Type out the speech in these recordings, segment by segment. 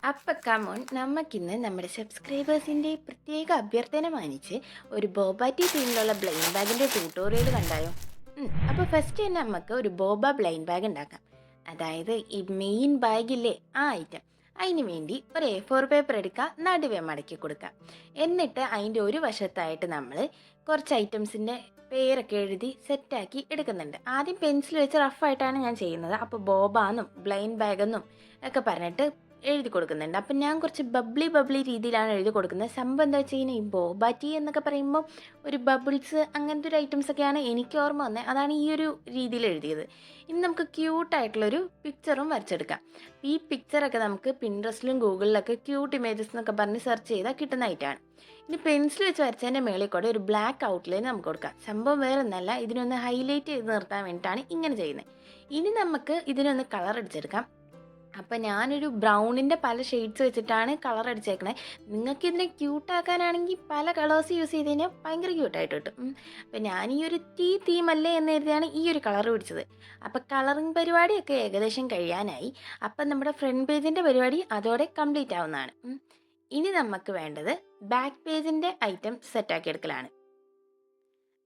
അപ്പം കമോൺ നമുക്കിന്ന് നമ്മുടെ സബ്സ്ക്രൈബേഴ്സിൻ്റെ പ്രത്യേക അഭ്യർത്ഥന മാനിച്ച് ഒരു ബോബാറ്റി തീമിലുള്ള ബ്ലൈൻഡ് ബാഗിൻ്റെ ട്യൂട്ടോറിയൽ കണ്ടായോ. അപ്പോൾ ഫസ്റ്റ് തന്നെ നമുക്ക് ഒരു ബോബ ബ്ലൈൻഡ് ബാഗ് ഉണ്ടാക്കാം. അതായത് ഈ മെയിൻ ബാഗില്ലേ ആ ഐറ്റം. അതിന് വേണ്ടി ഒരു A4 പേപ്പർ എടുക്കുക, നടുവേ മടക്കി കൊടുക്കുക. എന്നിട്ട് അതിൻ്റെ ഒരു വശത്തായിട്ട് നമ്മൾ കുറച്ച് ഐറ്റംസിൻ്റെ പേരൊക്കെ എഴുതി സെറ്റാക്കി എടുക്കുന്നുണ്ട്. ആദ്യം പെൻസിൽ വെച്ച് റഫായിട്ടാണ് ഞാൻ ചെയ്യുന്നത്. അപ്പോൾ ബോബാന്നും ബ്ലൈൻഡ് ബാഗെന്നും ഒക്കെ പറഞ്ഞിട്ട് എഴുതി കൊടുക്കുന്നുണ്ട്. അപ്പം ഞാൻ കുറച്ച് ബബ്ലി രീതിയിലാണ് എഴുതി കൊടുക്കുന്നത്. സംഭവം എന്താ വെച്ച് കഴിഞ്ഞാൽ ഈ ബോബ ടീ എന്നൊക്കെ പറയുമ്പോൾ ഒരു ബബിൾസ് അങ്ങനത്തെ ഒരു ഐറ്റംസൊക്കെയാണ് എനിക്ക് ഓർമ്മ വന്നത്. അതാണ് ഈ ഒരു രീതിയിൽ എഴുതിയത്. ഇനി നമുക്ക് ക്യൂട്ടായിട്ടുള്ളൊരു പിക്ചറും വരച്ചെടുക്കാം. ഈ പിക്ചറൊക്കെ നമുക്ക് പിൻട്രസ്റ്റിലും ഗൂഗിളിലൊക്കെ ക്യൂട്ട് ഇമേജസ് എന്നൊക്കെ പറഞ്ഞ് സെർച്ച് ചെയ്താൽ കിട്ടുന്നതായിട്ടാണ്. ഇനി പെൻസിൽ വെച്ച് വരച്ചതിൻ്റെ മേളിൽ കൂടെ ഒരു ബ്ലാക്ക് ഔട്ട്ലൈൻ നമുക്ക് കൊടുക്കാം. സംഭവം വേറെ ഒന്നല്ല, ഇതിനൊന്ന് ഹൈലൈറ്റ് ചെയ്ത് നിർത്താൻ വേണ്ടിയിട്ടാണ് ഇങ്ങനെ ചെയ്യുന്നത്. ഇനി നമുക്ക് ഇതിനൊന്ന് കളർ അടിച്ചെടുക്കാം. അപ്പം ഞാനൊരു ബ്രൗണിൻ്റെ പല ഷെയ്ഡ്സ് വെച്ചിട്ടാണ് കളർ അടിച്ചേക്കണേ. നിങ്ങൾക്ക് ഇതിനെ ക്യൂട്ടാക്കാനാണെങ്കിൽ പല കളേഴ്സ് യൂസ് ചെയ്ത് കഴിഞ്ഞാൽ ഭയങ്കര ക്യൂട്ടായിട്ട് കിട്ടും. അപ്പം ഞാൻ ഈ ഒരു തീമല്ലേ എന്ന് കരുതിയാണ് ഈ ഒരു കളർ പിടിച്ചത്. അപ്പം കളറിങ് പരിപാടിയൊക്കെ ഏകദേശം കഴിയാനായി. അപ്പം നമ്മുടെ ഫ്രണ്ട് പേജിൻ്റെ പരിപാടി അതോടെ കംപ്ലീറ്റ് ആവുന്നതാണ്. ഇനി നമുക്ക് വേണ്ടത് ബാക്ക് പേജിൻ്റെ ഐറ്റം സെറ്റാക്കി എടുക്കലാണ്.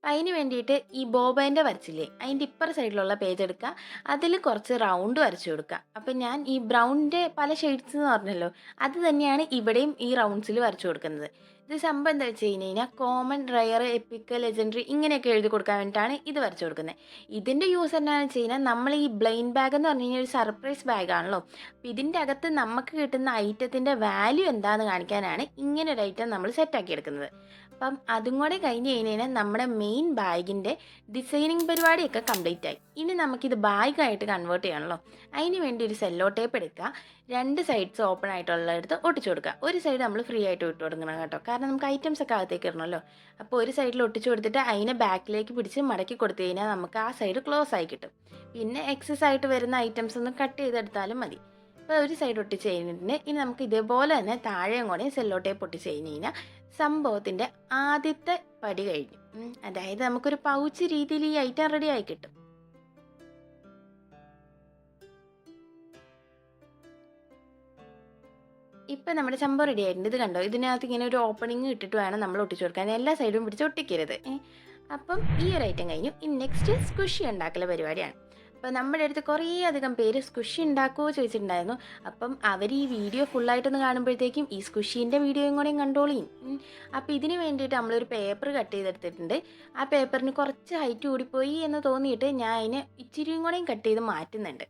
അപ്പം അതിന് വേണ്ടിയിട്ട് ഈ ബോബേൻ്റെ വരച്ചില്ലേ അതിൻ്റെ ഇപ്പുറ സൈഡിലുള്ള പേജ് എടുക്കുക, അതിൽ കുറച്ച് റൗണ്ട് വരച്ചു കൊടുക്കുക. അപ്പം ഞാൻ ഈ ബ്രൗണിൻ്റെ പല ഷെയ്ഡ്സ് എന്ന് പറഞ്ഞല്ലോ, അത് തന്നെയാണ് ഇവിടെയും ഈ റൗണ്ട്സിൽ വരച്ചു കൊടുക്കുന്നത്. ഇത് സംഭവം എന്താ വെച്ച് കഴിഞ്ഞ് കോമൺ, റയർ, എപ്പിക്ക്, ലെജൻഡറി ഇങ്ങനെയൊക്കെ എഴുതി കൊടുക്കാൻ വേണ്ടിയിട്ടാണ് ഇത് വരച്ചു കൊടുക്കുന്നത്. ഇതിൻ്റെ യൂസ് എന്താണെന്ന് വെച്ച് കഴിഞ്ഞാൽ നമ്മൾ ഈ ബ്ലൈൻഡ് ബാഗ് എന്ന് പറഞ്ഞു കഴിഞ്ഞാൽ ഒരു സർപ്രൈസ് ബാഗാണല്ലോ. അപ്പോൾ ഇതിൻ്റെ അകത്ത് നമുക്ക് കിട്ടുന്ന ഐറ്റത്തിൻ്റെ വാല്യൂ എന്താണെന്ന് കാണിക്കാനാണ് ഇങ്ങനെ ഒരു ഐറ്റം നമ്മൾ സെറ്റാക്കി എടുക്കുന്നത്. അപ്പം അതും കൂടെ കഴിഞ്ഞ് കഴിഞ്ഞാൽ നമ്മുടെ മെയിൻ ബാഗിൻ്റെ ഡിസൈനിങ് പരിപാടിയൊക്കെ കംപ്ലീറ്റ് ആയി. ഇനി നമുക്കിത് ബാഗായിട്ട് കൺവേർട്ട് ചെയ്യണമല്ലോ. അതിന് വേണ്ടി ഒരു സെല്ലോ ടേപ്പ് എടുക്കുക, രണ്ട് സൈഡ്സ് ഓപ്പൺ ആയിട്ടുള്ളടുത്ത് ഒട്ടിച്ചു കൊടുക്കുക. ഒരു സൈഡ് നമ്മൾ ഫ്രീ ആയിട്ട് ഇട്ട് കൊടുക്കണം കേട്ടോ, കാരണം നമുക്ക് ഐറ്റംസ് ഒക്കെ അകത്തേക്ക് ഇടണമല്ലോ. അപ്പോൾ ഒരു സൈഡിൽ ഒട്ടിച്ചു കൊടുത്തിട്ട് അതിനെ ബാക്കിലേക്ക് പിടിച്ച് മടക്കി കൊടുത്തു കഴിഞ്ഞാൽ നമുക്ക് ആ സൈഡ് ക്ലോസ് ആയി കിട്ടും. പിന്നെ എക്സസ് ആയിട്ട് വരുന്ന ഐറ്റംസ് ഒന്ന് കട്ട് ചെയ്തെടുത്താലും മതി. അപ്പോൾ ഒരു സൈഡ് ഒട്ടിച്ച് കഴിഞ്ഞിട്ടുണ്ട്. ഇനി നമുക്ക് ഇതേപോലെ തന്നെ താഴെയും കൂടെ സെല്ലോ ടേപ്പ് ഒട്ടിച്ച് കഴിഞ്ഞ് കഴിഞ്ഞാൽ സംഭവത്തിൻ്റെ ആദ്യത്തെ പടി കഴിഞ്ഞു. അതായത് നമുക്കൊരു പൗച്ച് രീതിയിൽ ഈ ഐറ്റം റെഡി ആയി കിട്ടും. ഇപ്പം നമ്മുടെ സംഭവം റെഡി ആയിട്ടുണ്ട്. ഇത് കണ്ടോ, ഇതിനകത്ത് ഇങ്ങനെ ഒരു ഓപ്പണിങ് ഇട്ടിട്ട് വേണം നമ്മൾ ഒട്ടിച്ചു കൊടുക്കാൻ. എല്ലാ സൈഡും പിടിച്ച് ഒട്ടിക്കരുത്. അപ്പം ഈ ഒരു ഐറ്റം കഴിഞ്ഞു. ഇനി നെക്സ്റ്റ് സ്ക്വിഷി ഉണ്ടാക്കൽ പരിപാടിയാണ്. അപ്പോൾ നമ്മുടെ അടുത്ത് കുറേ അധികം പേര് സ്ക്വിഷി ഉണ്ടാക്കുമോ ചോദിച്ചിട്ടുണ്ടായിരുന്നു. അപ്പം അവർ ഈ വീഡിയോ ഫുള്ളായിട്ടൊന്ന് കാണുമ്പോഴത്തേക്കും ഈ സ്ക്വിഷീൻ്റെ വീഡിയോയും കൂടെയും കണ്ടോളിയും. അപ്പോൾ ഇതിന് വേണ്ടിയിട്ട് നമ്മളൊരു പേപ്പർ കട്ട് ചെയ്തെടുത്തിട്ടുണ്ട്. ആ പേപ്പറിന് കുറച്ച് ഹൈറ്റ് കൂടിപ്പോയി എന്ന് തോന്നിയിട്ട് ഞാൻ അതിന് ഇച്ചിരിയും കൂടെയും കട്ട് ചെയ്ത് മാറ്റുന്നുണ്ട്.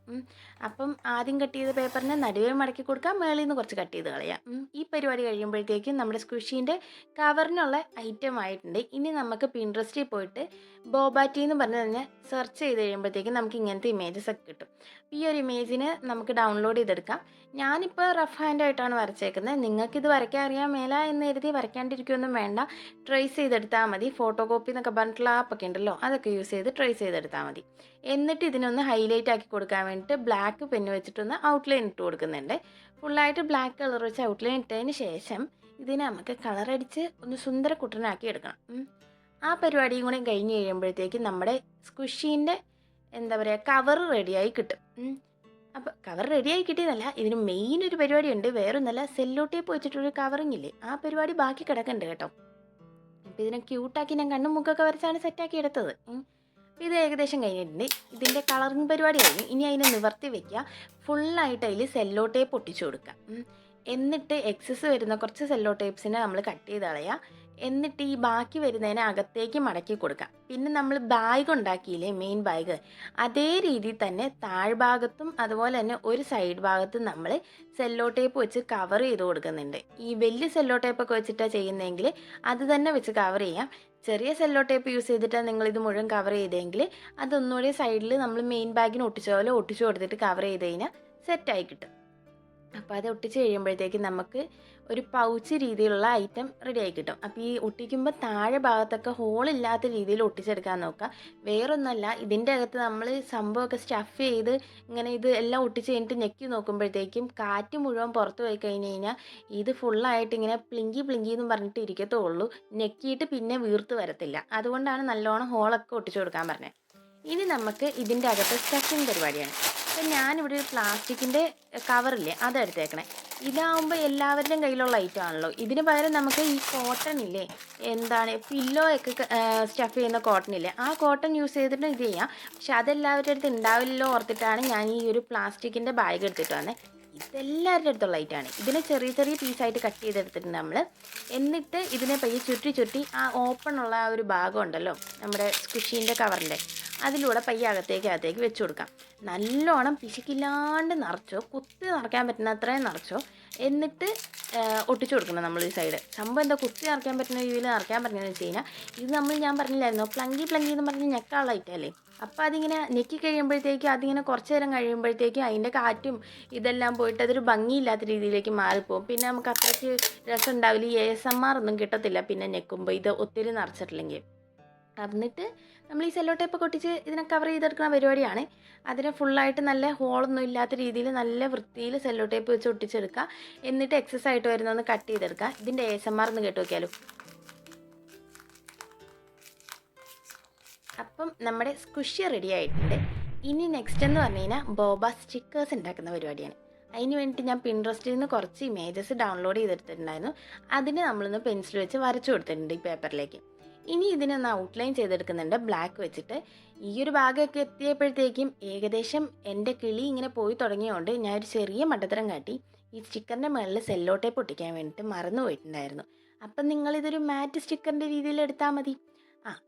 അപ്പം ആദ്യം കട്ട് ചെയ്ത പേപ്പറിന് നടുവേ മടക്കി കൊടുക്കാം, മേളിൽ നിന്ന് കുറച്ച് കട്ട് ചെയ്ത് കളയാം. ഈ പരിപാടി കഴിയുമ്പോഴത്തേക്കും നമ്മുടെ സ്ക്വിഷീൻ്റെ കവറിനുള്ള ഐറ്റം ആയിട്ടുണ്ട്. ഇനി നമുക്ക് പിൻട്രസ്റ്റിൽ പോയിട്ട് ബോബാറ്റി എന്ന് പറഞ്ഞ് തന്നെ സെർച്ച് ചെയ്ത് കഴിയുമ്പോഴത്തേക്കും നമുക്ക് ഇങ്ങനത്തെ ഇമേജസ് ഒക്കെ കിട്ടും. ഈ ഒരു ഇമേജിന് നമുക്ക് ഡൗൺലോഡ് ചെയ്തെടുക്കാം. ഞാനിപ്പോൾ റഫ് ഹാൻഡ് ആയിട്ടാണ് വരച്ചേക്കുന്നത്. നിങ്ങൾക്കിത് വരയ്ക്കാൻ അറിയാൻ മേല എന്ന് കരുതി വരയ്ക്കാണ്ടിരിക്കുകയൊന്നും വേണ്ട, ട്രേസ് ചെയ്തെടുത്താൽ മതി. ഫോട്ടോ കോപ്പി എന്നൊക്കെ പറഞ്ഞിട്ടുള്ള ആപ്പൊക്കെ ഉണ്ടല്ലോ, അതൊക്കെ യൂസ് ചെയ്ത് ട്രേസ് ചെയ്തെടുത്താൽ മതി. എന്നിട്ട് ഇതിനൊന്ന് ഹൈലൈറ്റ് ആക്കി കൊടുക്കാൻ വേണ്ടിയിട്ട് ബ്ലാക്ക് പെന്ന് വെച്ചിട്ടൊന്ന് ഔട്ട്ലൈൻ ഇട്ട് കൊടുക്കുന്നുണ്ട്. ഫുള്ളായിട്ട് ബ്ലാക്ക് കളർ വെച്ച് ഔട്ട്ലൈൻ ഇട്ടതിന് ശേഷം ഇതിനെ നമുക്ക് കളറടിച്ച് ഒന്ന് സുന്ദര കുട്ടനാക്കി എടുക്കണം. ആ പരിപാടിയും കൂടി കഴിഞ്ഞ് കഴിയുമ്പോഴത്തേക്കും നമ്മുടെ സ്ക്വിഷീൻ്റെ എന്താ പറയുക കവർ റെഡിയായി കിട്ടും. അപ്പോൾ കവർ റെഡിയായി കിട്ടിയതല്ല, ഇതിന് മെയിൻ ഒരു പരിപാടിയുണ്ട്. വേറൊന്നല്ല, സെല്ലോ ടേപ്പ് വെച്ചിട്ടൊരു കവറിങ് ഇല്ലേ, ആ പരിപാടി ബാക്കി കിടക്കുന്നുണ്ട് കേട്ടോ. അപ്പോൾ ഇതിനെ ക്യൂട്ടാക്കി ഞാൻ കണ്ണും മുക്കൊക്കെ വരച്ചാണ് സെറ്റാക്കി എടുത്തത്. ഇത് ഏകദേശം കഴിഞ്ഞിട്ടുണ്ട്. ഇതിൻ്റെ കളറിങ് പരിപാടി കഴിഞ്ഞു. ഇനി അതിനെ നിവർത്തി വയ്ക്കുക, ഫുള്ളായിട്ട് അതിൽ സെല്ലോ ടേപ്പ് ഒട്ടിച്ചു കൊടുക്കുക. എന്നിട്ട് എക്സസ് വരുന്ന കുറച്ച് സെല്ലോ ടേപ്പ്സിനെ നമ്മൾ കട്ട് ചെയ്ത് കളയുക. എന്നിട്ട് ഈ ബാക്കി വരുന്നതിനെ അകത്തേക്ക് മടക്കി കൊടുക്കാം. പിന്നെ നമ്മൾ ബാഗ് ഉണ്ടാക്കിയില്ലേ, മെയിൻ ബാഗ്, അതേ രീതിയിൽ തന്നെ താഴ്ഭാഗത്തും അതുപോലെ തന്നെ ഒരു സൈഡ് ഭാഗത്തും നമ്മൾ സെല്ലോ ടേപ്പ് വെച്ച് കവർ ചെയ്ത് കൊടുക്കുന്നുണ്ട്. ഈ വലിയ സെല്ലോ ടേപ്പൊക്കെ വെച്ചിട്ടാണ് ചെയ്യുന്നതെങ്കിൽ അത് തന്നെ വെച്ച് കവർ ചെയ്യാം. ചെറിയ സെല്ലോ ടേപ്പ് യൂസ് ചെയ്തിട്ടാണ് നിങ്ങളിത് മുഴുവൻ കവർ ചെയ്തെങ്കിൽ അതൊന്നുകൂടി സൈഡിൽ നമ്മൾ മെയിൻ ബാഗിന് ഒട്ടിച്ച പോലെ ഒട്ടിച്ചു കൊടുത്തിട്ട് കവർ ചെയ്ത് കഴിഞ്ഞാൽ സെറ്റായി കിട്ടും. അപ്പോൾ അത് ഒട്ടിച്ച് കഴിയുമ്പോഴത്തേക്കും നമുക്ക് ഒരു പൗച്ച് രീതിയിലുള്ള ഐറ്റം റെഡി ആയി കിട്ടും. അപ്പോൾ ഈ ഒട്ടിക്കുമ്പോൾ താഴെ ഭാഗത്തൊക്കെ ഹോളില്ലാത്ത രീതിയിൽ ഒട്ടിച്ചെടുക്കാൻ നോക്കുക. വേറൊന്നുമല്ല, ഇതിൻ്റെ അകത്ത് നമ്മൾ സംഭവമൊക്കെ സ്റ്റഫ് ചെയ്ത് ഇങ്ങനെ ഇത് എല്ലാം ഒട്ടിച്ച് കഴിഞ്ഞിട്ട് ഞെക്കി നോക്കുമ്പോഴത്തേക്കും കാറ്റ് മുഴുവൻ പുറത്ത് പോയി കഴിഞ്ഞ് കഴിഞ്ഞാൽ ഇത് ഫുള്ളായിട്ട് ഇങ്ങനെ പ്ലിങ്കി എന്ന് പറഞ്ഞിട്ട് ഇരിക്കത്തുള്ളൂ. ഞെക്കിയിട്ട് പിന്നെ വീർത്ത് വരത്തില്ല. അതുകൊണ്ടാണ് നല്ലോണം ഹോളൊക്കെ ഒട്ടിച്ചു കൊടുക്കാൻ പറഞ്ഞത്. ഇനി നമുക്ക് ഇതിൻ്റെ അകത്ത് സ്റ്റഫിങ് പരിപാടിയാണ്. അപ്പം ഞാനിവിടെ ഒരു പ്ലാസ്റ്റിക്കിൻ്റെ കവറില്ലേ അതെടുത്തേക്കണേ. ഇതാവുമ്പോൾ എല്ലാവരുടെയും കയ്യിലുള്ള ഐറ്റം ആണല്ലോ. ഇതിന് പകരം നമുക്ക് ഈ കോട്ടൺ ഇല്ലേ, എന്താണ് പില്ലോ ഒക്കെ സ്റ്റഫ് ചെയ്യുന്ന കോട്ടൺ ഇല്ലേ, ആ കോട്ടൺ യൂസ് ചെയ്തിട്ട് ഇത് ചെയ്യാം. പക്ഷെ അതെല്ലാവരുടെ അടുത്ത് ഉണ്ടാവില്ലല്ലോ ഓർത്തിട്ടാണ് ഞാൻ ഈ ഒരു പ്ലാസ്റ്റിക്കിൻ്റെ ബാഗ് എടുത്തിട്ട് വന്നത്. ഇതെല്ലാവരുടെ അടുത്തുള്ള ഐറ്റമാണ്. ഇതിനെ ചെറിയ ചെറിയ പീസായിട്ട് കട്ട് ചെയ്തെടുത്തിട്ടുണ്ട് നമ്മൾ. എന്നിട്ട് ഇതിനെ പയ്യെ ചുറ്റി ചുറ്റി ആ ഓപ്പൺ ഉള്ള ആ ഒരു ഭാഗം ഉണ്ടല്ലോ നമ്മുടെ സ്ക്വിഷീൻ്റെ കവറിൻ്റെ, അതിലൂടെ പയ്യെ അകത്തേക്ക് വെച്ച് കൊടുക്കാം. നല്ലോണം പിശുക്കില്ലാണ്ട് നിറച്ചോ, കുത്തി നിറയ്ക്കാൻ പറ്റുന്ന അത്രയും നിറച്ചോ. എന്നിട്ട് ഒട്ടിച്ചു കൊടുക്കണം നമ്മൾ ഈ സൈഡ്. സംഭവം എന്താ, കുത്തി നിറയ്ക്കാൻ പറ്റുന്ന രീതിയിൽ നിറയ്ക്കാൻ പറ്റുന്നതെന്ന് വെച്ച് കഴിഞ്ഞാൽ, ഇത് ഞാൻ പറഞ്ഞില്ലായിരുന്നോ പ്ലങ്കി എന്ന് പറഞ്ഞ് ഞെക്കാനുള്ള ഐറ്റമല്ലേ. അപ്പോൾ അതിങ്ങനെ ഞെക്കി കഴിയുമ്പോഴത്തേക്കും, അതിങ്ങനെ കുറച്ച് നേരം കഴിയുമ്പോഴത്തേക്കും അതിൻ്റെ കാറ്റും ഇതെല്ലാം പോയിട്ട് അതൊരു ഭംഗിയില്ലാത്ത രീതിയിലേക്ക് മാറിപ്പോവും. പിന്നെ നമുക്ക് അത്രയ്ക്ക് രസം ഉണ്ടാവില്ല, ഈ ASMR ഒന്നും കിട്ടത്തില്ല പിന്നെ ഞെക്കുമ്പോൾ ഇത് ഒത്തിരി നിറച്ചിട്ടില്ലെങ്കിൽ. എന്നിട്ട് നമ്മൾ ഈ സെല്ലോ ടേപ്പൊക്കെ ഒട്ടിച്ച് ഇതിനെ കവർ ചെയ്തെടുക്കുന്ന പരിപാടിയാണ്. അതിനെ ഫുള്ളായിട്ട് നല്ല ഹോളൊന്നും ഇല്ലാത്ത രീതിയിൽ നല്ല വൃത്തിയിൽ സെല്ലോ ടേപ്പ് വെച്ച് ഒട്ടിച്ചെടുക്കുക. എന്നിട്ട് എക്സസ് ആയിട്ട് വരുന്നൊന്ന് കട്ട് ചെയ്തെടുക്കുക. ഇതിൻ്റെ ASMR ഒന്ന് കേട്ട് നോക്കിയാലോ. അപ്പം നമ്മുടെ സ്ക്വിഷി റെഡി ആയിട്ടുണ്ട്. ഇനി നെക്സ്റ്റ് എന്ന് പറഞ്ഞു കഴിഞ്ഞാൽ ബോബ സ്റ്റിക്കേഴ്സ് ഉണ്ടാക്കുന്ന പരിപാടിയാണ്. അതിന് വേണ്ടിയിട്ട് ഞാൻ പിൻട്രസ്റ്റിൽ നിന്ന് കുറച്ച് ഇമേജസ് ഡൗൺലോഡ് ചെയ്തെടുത്തിട്ടുണ്ടായിരുന്നു. അതിന് നമ്മളൊന്ന് പെൻസിൽ വെച്ച് വരച്ചു കൊടുത്തിട്ടുണ്ട് ഈ പേപ്പറിലേക്ക്. ഇനി ഇതിനൊന്ന് ഔട്ട്ലൈൻ ചെയ്തെടുക്കുന്നുണ്ട് ബ്ലാക്ക് വെച്ചിട്ട്. ഈ ഒരു ഭാഗമൊക്കെ എത്തിയപ്പോഴത്തേക്കും ഏകദേശം എൻ്റെ കിളി ഇങ്ങനെ പോയി തുടങ്ങിയതുകൊണ്ട് ഞാനൊരു ചെറിയ മണ്ടത്തരം കാട്ടി. ഈ സ്റ്റിക്കറിൻ്റെ മുകളിൽ സെല്ലോ ടേപ്പ് ഒട്ടിക്കാൻ വേണ്ടിയിട്ട് മറന്നു പോയിട്ടുണ്ടായിരുന്നു. അപ്പം നിങ്ങളിതൊരു മാറ്റ് സ്റ്റിക്കറിൻ്റെ രീതിയിൽ എടുത്താൽ മതി.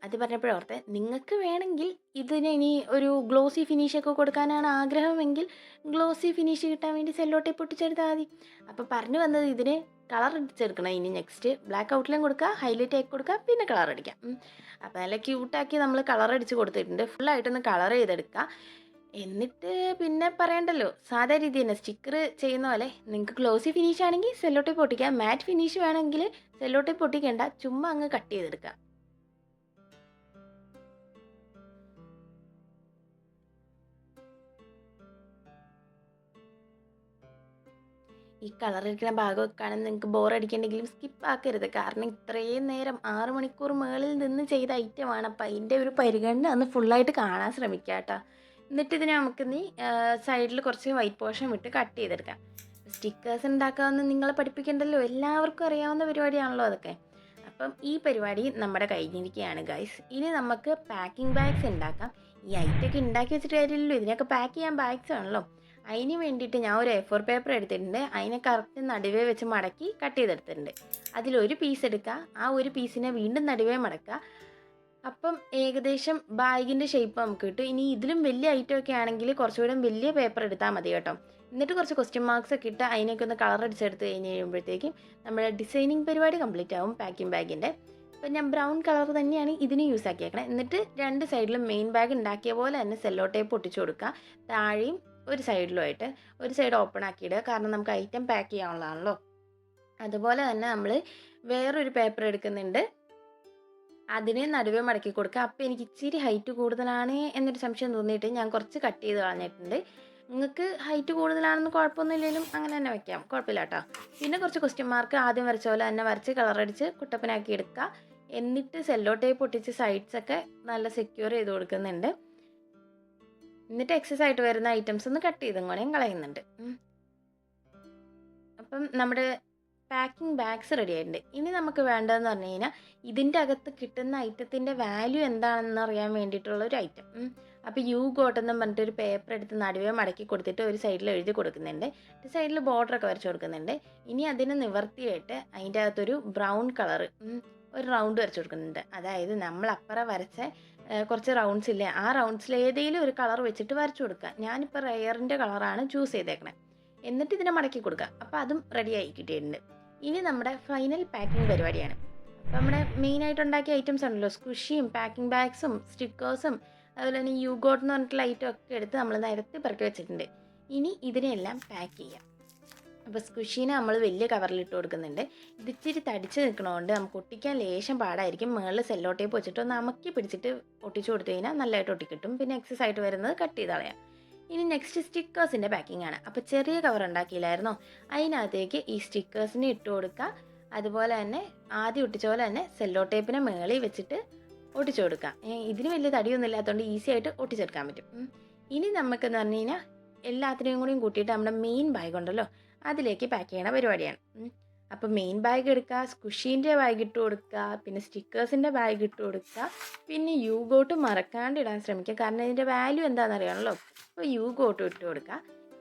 അത് പറഞ്ഞപ്പോഴോർത്തെ, നിങ്ങൾക്ക് വേണമെങ്കിൽ ഇതിന് ഇനി ഒരു ഗ്ലോസി ഫിനിഷൊക്കെ കൊടുക്കാനാണ് ആഗ്രഹമെങ്കിൽ ഗ്ലോസി ഫിനിഷ് കിട്ടാൻ വേണ്ടി സെല്ലോ ടേപ്പ് ഒട്ടിച്ചെടുത്താൽ മതി. അപ്പോൾ പറഞ്ഞു വന്നത്, ഇതിന് കളർ അടിച്ചെടുക്കണം. ഇനി നെക്സ്റ്റ് ബ്ലാക്ക് ഔട്ട്ലൈൻ കൊടുക്കുക, ഹൈലൈറ്റ് ആക്കി കൊടുക്കുക, പിന്നെ കളർ അടിക്കാം. അപ്പോൾ നല്ല ക്യൂട്ടാക്കി നമ്മൾ കളർ അടിച്ച് കൊടുത്തിട്ടുണ്ട്. ഫുള്ളായിട്ടൊന്ന് കളർ ചെയ്തെടുക്കുക. എന്നിട്ട് പിന്നെ പറയണ്ടല്ലോ, സാധാ രീതി തന്നെ സ്റ്റിക്കർ ചെയ്യുന്ന പോലെ നിങ്ങൾക്ക് ഗ്ലോസി ഫിനിഷ് ആണെങ്കിൽ സെല്ലോ ടേപ്പ് ഒട്ടിക്കാം, മാറ്റ് ഫിനിഷ് വേണമെങ്കിൽ സെല്ലോ ടേപ്പ് ഒട്ടിക്കേണ്ട, ചുമ്മാ അങ്ങ് കട്ട് ചെയ്തെടുക്കുക. ഈ കളറടിക്കുന്ന ഭാഗമൊക്കെ കാണുന്ന നിങ്ങൾക്ക് ബോറടിക്കണ്ടെങ്കിലും സ്കിപ്പ് ആക്കരുത്. കാരണം ഇത്രയും നേരം 6 മണിക്കൂർ മുകളിൽ നിന്ന് ചെയ്ത ഐറ്റമാണ്. അപ്പം അതിൻ്റെ ഒരു പരിഗണന ഒന്ന് ഫുള്ളായിട്ട് കാണാൻ ശ്രമിക്കുക കേട്ടോ. എന്നിട്ട് ഇതിനെ നമുക്ക് സൈഡിൽ കുറച്ച് വൈറ്റ് പോർഷൻ വിട്ട് കട്ട് ചെയ്തെടുക്കാം. സ്റ്റിക്കേഴ്സ് ഉണ്ടാക്കാമെന്ന് നിങ്ങളെ പഠിപ്പിക്കേണ്ടല്ലോ, എല്ലാവർക്കും അറിയാവുന്ന പരിപാടിയാണല്ലോ അതൊക്കെ. അപ്പം ഈ പരിപാടി നമ്മുടെ കഴിഞ്ഞിരിക്കുകയാണ് ഗൈസ്. ഇനി നമുക്ക് പാക്കിംഗ് ബാഗ്സ് ഉണ്ടാക്കാം. ഈ ഐറ്റമൊക്കെ ഉണ്ടാക്കി വെച്ചിട്ട് കാര്യമില്ലല്ലോ, ഇതിനൊക്കെ പാക്ക് ചെയ്യാൻ ബാഗ്സ് ആണല്ലോ. അതിന് വേണ്ടിയിട്ട് ഞാൻ ഒരു A4 പേപ്പർ എടുത്തിട്ടുണ്ട്. അതിനെ കറക്റ്റ് നടുവേ വെച്ച് മടക്കി കട്ട് ചെയ്തെടുത്തിട്ടുണ്ട്. അതിലൊരു പീസ് എടുക്കുക, ആ ഒരു പീസിനെ വീണ്ടും നടുവേ മടക്കുക. അപ്പം ഏകദേശം ബാഗിൻ്റെ ഷേപ്പ് നമുക്ക് കിട്ടും. ഇനി ഇതിലും വലിയ ഐറ്റമൊക്കെ ആണെങ്കിൽ കുറച്ചുകൂടെ വലിയ പേപ്പർ എടുത്താൽ മതി കേട്ടോ. എന്നിട്ട് കുറച്ച് ക്വസ്റ്റ്യൻ മാർക്സ് ഒക്കെ ഇട്ട് അതിനൊക്കെ ഒന്ന് കളർ അടിച്ചെടുത്ത് കഴിഞ്ഞ് കഴിയുമ്പോഴത്തേക്കും നമ്മുടെ ഡിസൈനിങ് പരിപാടി കംപ്ലീറ്റ് ആവും പാക്കിംഗ് ബാഗിൻ്റെ. അപ്പം ഞാൻ ബ്രൗൺ കളർ തന്നെയാണ് ഇതിന് യൂസ് ആക്കിയേക്കണം. എന്നിട്ട് രണ്ട് സൈഡിലും മെയിൻ ബാഗ് ഉണ്ടാക്കിയ പോലെ തന്നെ സെല്ലോ ടേപ്പ് ഒട്ടിച്ചു കൊടുക്കുക. താഴെയും ഒരു സൈഡിലുമായിട്ട് ഒരു സൈഡ് ഓപ്പൺ ആക്കിയിടുക, കാരണം നമുക്ക് ഐറ്റം പാക്ക് ചെയ്യാനുള്ളതാണല്ലോ. അതുപോലെ തന്നെ നമ്മൾ വേറൊരു പേപ്പർ എടുക്കുന്നുണ്ട്, അതിനെ നടുവേ മടക്കി കൊടുക്കുക. അപ്പോൾ എനിക്ക് ഇച്ചിരി ഹൈറ്റ് കൂടുതലാണ് എന്നൊരു സംശയം തോന്നിയിട്ട് ഞാൻ കുറച്ച് കട്ട് ചെയ്ത് കളഞ്ഞിട്ടുണ്ട്. നിങ്ങൾക്ക് ഹൈറ്റ് കൂടുതലാണെന്ന് കുഴപ്പമൊന്നുമില്ലെങ്കിലും അങ്ങനെ തന്നെ വയ്ക്കാം, കുഴപ്പമില്ല കേട്ടോ. പിന്നെ കുറച്ച് ക്വസ്റ്റ്യൻ മാർക്ക് ആദ്യം വരച്ച പോലെ തന്നെ വരച്ച് കളറടിച്ച് കുട്ടപ്പനാക്കി എടുക്കുക. എന്നിട്ട് സെല്ലോ ടേപ്പ് ഒട്ടിച്ച് സൈഡ്സൊക്കെ നല്ല സെക്യൂർ ചെയ്ത് കൊടുക്കുന്നുണ്ട്. എന്നിട്ട് എക്സസ് ആയിട്ട് വരുന്ന ഐറ്റംസ് ഒന്ന് കട്ട് ചെയ്തും കൂടെ കളയുന്നുണ്ട്. അപ്പം നമ്മുടെ പാക്കിംഗ് ബാഗ്സ് റെഡി ആയിട്ടുണ്ട്. ഇനി നമുക്ക് വേണ്ടതെന്ന് പറഞ്ഞു കഴിഞ്ഞാൽ ഇതിൻ്റെ അകത്ത് കിട്ടുന്ന ഐറ്റത്തിൻ്റെ വാല്യൂ എന്താണെന്ന് അറിയാൻ വേണ്ടിയിട്ടുള്ള ഒരു ഐറ്റം. അപ്പോൾ യു ഗോട്ട് എന്നും പറഞ്ഞിട്ട് ഒരു പേപ്പർ എടുത്ത് നടുവേ മടക്കി കൊടുത്തിട്ട് ഒരു സൈഡിൽ എഴുതി കൊടുക്കുന്നുണ്ട്, ഒരു സൈഡിൽ ബോർഡറൊക്കെ വരച്ച് കൊടുക്കുന്നുണ്ട്. ഇനി അതിന് നിവർത്തിയായിട്ട് അതിൻ്റെ അകത്തൊരു ബ്രൗൺ കളർ ഒരു റൗണ്ട് വരച്ച് കൊടുക്കുന്നുണ്ട്. അതായത് നമ്മൾ അപ്പുറം വരച്ച കുറച്ച് റൗണ്ട്സ് ഇല്ലേ, ആ റൗണ്ട്സിൽ ഏതെങ്കിലും ഒരു കളർ വെച്ചിട്ട് വരച്ചു കൊടുക്കുക. ഞാനിപ്പോൾ റെയറിൻ്റെ കളറാണ് ചൂസ് ചെയ്തേക്കണേ. എന്നിട്ട് ഇതിനെ മടക്കി കൊടുക്കുക. അപ്പോൾ അതും റെഡി ആയി കിട്ടിയിട്ടുണ്ട്. ഇനി നമ്മുടെ ഫൈനൽ പാക്കിംഗ് പരിപാടിയാണ്. അപ്പോൾ നമ്മുടെ മെയിനായിട്ട് ഉണ്ടാക്കിയ ഐറ്റംസ് ഉണ്ടല്ലോ, സ്ക്വിഷിയും പാക്കിംഗ് ബാഗ്സും സ്റ്റിക്കേഴ്സും അതുപോലെ തന്നെ യൂഗോട്ട് എന്ന് പറഞ്ഞിട്ടുള്ള ഐറ്റം ഒക്കെ എടുത്ത് നമ്മൾ നിരത്തി പറക്കി വെച്ചിട്ടുണ്ട്. ഇനി ഇതിനെല്ലാം പാക്ക് ചെയ്യാം. അപ്പോൾ സ്ക്വിഷീനെ നമ്മൾ വലിയ കവറിലിട്ട് കൊടുക്കുന്നുണ്ട്. ഇത് ഇച്ചിരി തടിച്ച് നിൽക്കണതുകൊണ്ട് നമുക്ക് ഒട്ടിക്കാൻ ലേശം പാടായിരിക്കും. മുകളിൽ സെല്ലോ ടേപ്പ് വെച്ചിട്ട് ഒന്ന് അമക്കി പിടിച്ചിട്ട് ഒട്ടിച്ചു കൊടുത്തു കഴിഞ്ഞാൽ നല്ലതായിട്ട് ഒട്ടിക്കിട്ടും. പിന്നെ എക്സസ് ആയിട്ട് വരുന്നത് കട്ട് ചെയ്ത് കളയാം. ഇനി നെക്സ്റ്റ് സ്റ്റിക്കേഴ്സിൻ്റെ പാക്കിംഗ് ആണ്. അപ്പോൾ ചെറിയ കവർ ഉണ്ടാക്കിയില്ലായിരുന്നോ, അതിനകത്തേക്ക് ഈ സ്റ്റിക്കേഴ്സിനെ ഇട്ട് കൊടുക്കുക. അതുപോലെ തന്നെ ആദ്യം ഒട്ടിച്ച പോലെ തന്നെ സെല്ലോ ടേപ്പിനെ മുകളിൽ വെച്ചിട്ട് ഒട്ടിച്ചു കൊടുക്കുക. ഇതിന് വലിയ തടിയൊന്നും ഇല്ലാത്തതുകൊണ്ട് ഈസി ആയിട്ട് ഒട്ടിച്ചെടുക്കാൻ പറ്റും. ഇനി നമുക്കെന്ന് പറഞ്ഞു കഴിഞ്ഞാൽ എല്ലാത്തിനെയും കൂടിയും കൂട്ടിയിട്ട് നമ്മുടെ മെയിൻ ബാഗ് ഉണ്ടല്ലോ അതിലേക്ക് പാക്ക് ചെയ്യണ പരിപാടിയാണ്. അപ്പോൾ മെയിൻ ബാഗ് എടുക്കുക, സ്ക്വിഷീൻ്റെ ബാഗ് ഇട്ട് കൊടുക്കുക, പിന്നെ സ്റ്റിക്കേഴ്സിൻ്റെ ബാഗ് ഇട്ട് കൊടുക്കുക, പിന്നെ യൂഗോട്ട് മറക്കാണ്ട് ഇടാൻ ശ്രമിക്കുക. കാരണം ഇതിൻ്റെ വാല്യൂ എന്താണെന്ന് അറിയണമല്ലോ. അപ്പോൾ യൂഗോട്ടും ഇട്ട് കൊടുക്കുക.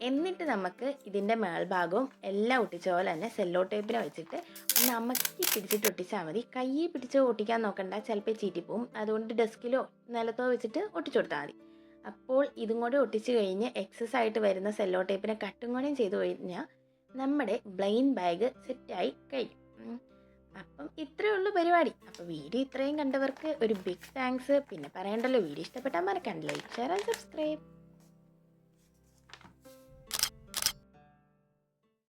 എന്നിട്ട് നമുക്ക് ഇതിൻ്റെ മേൽഭാഗവും എല്ലാം ഒട്ടിച്ച പോലെ തന്നെ സെല്ലോ ടേപ്പിനെ വെച്ചിട്ട് ഒന്ന് അമക്കി പിടിച്ചിട്ട് ഒട്ടിച്ചാൽ മതി. കയ്യിൽ പിടിച്ച് ഒട്ടിക്കാൻ നോക്കണ്ട, ചിലപ്പോൾ ചീറ്റിപ്പോവും. അതുകൊണ്ട് ഡെസ്കിലോ നിലത്തോ വെച്ചിട്ട് ഒട്ടിച്ചു കൊടുത്താൽ മതി. അപ്പോൾ ഇതും കൂടെ ഒട്ടിച്ച് കഴിഞ്ഞ് എക്സസ് ആയിട്ട് വരുന്ന സെല്ലോ ടേപ്പിനെ കട്ടും കൂടെയും ചെയ്ത് കഴിഞ്ഞാൽ നമ്മുടെ ബ്ലൈൻഡ് ബാഗ് സെറ്റായി കഴിയും. അപ്പം ഇത്രയേ ഉള്ളൂ പരിപാടി. അപ്പോൾ വീഡിയോ ഇത്രയും കണ്ടവർക്ക് ഒരു ബിഗ് താങ്ക്സ്. പിന്നെ പറയണ്ടല്ലോ, വീഡിയോ ഇഷ്ടപ്പെട്ടാൽ മറക്കണ്ട ലൈക്ക്, ഷെയർ ആൻഡ് സബ്സ്ക്രൈബ്.